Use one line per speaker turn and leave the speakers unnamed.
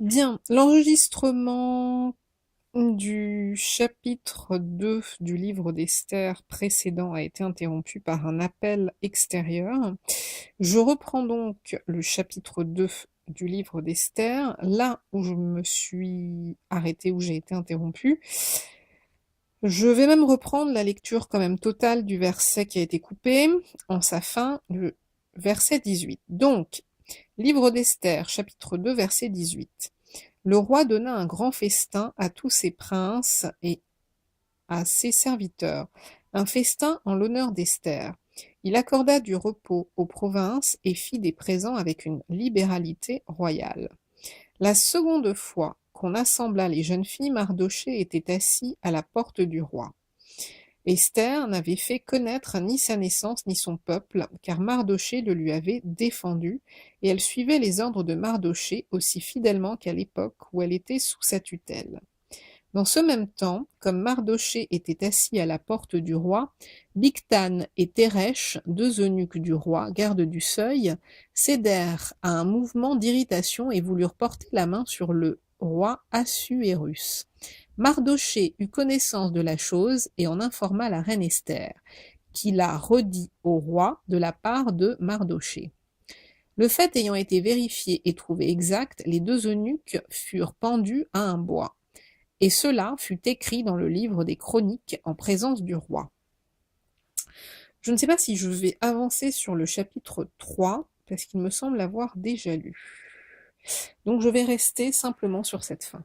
Bien, l'enregistrement du chapitre 2 du livre d'Esther précédent a été interrompu par un appel extérieur. Je reprends donc le chapitre 2 du livre d'Esther, là où je me suis arrêtée, où j'ai été interrompue. Je vais même reprendre la lecture quand même totale du verset qui a été coupé en sa fin, le verset 18. Donc, livre d'Esther, chapitre 2, verset 18. Le roi donna un grand festin à tous ses princes et à ses serviteurs, un festin en l'honneur d'Esther. Il accorda du repos aux provinces et fit des présents avec une libéralité royale. La seconde fois qu'on assembla les jeunes filles, Mardochée était assis à la porte du roi. Esther n'avait fait connaître ni sa naissance ni son peuple, car Mardochée le lui avait défendu, et elle suivait les ordres de Mardochée aussi fidèlement qu'à l'époque où elle était sous sa tutelle. Dans ce même temps, comme Mardochée était assis à la porte du roi, Bigthan et Téresh, deux eunuques du roi, gardes du seuil, cédèrent à un mouvement d'irritation et voulurent porter la main sur le roi Assuérus. Mardochée eut connaissance de la chose et en informa la reine Esther, qui la redit au roi de la part de Mardochée. Le fait ayant été vérifié et trouvé exact, les deux eunuques furent pendus à un bois. Et cela fut écrit dans le livre des chroniques en présence du roi. Je ne sais pas si je vais avancer sur le chapitre 3, parce qu'il me semble l'avoir déjà lu. Donc je vais rester simplement sur cette fin.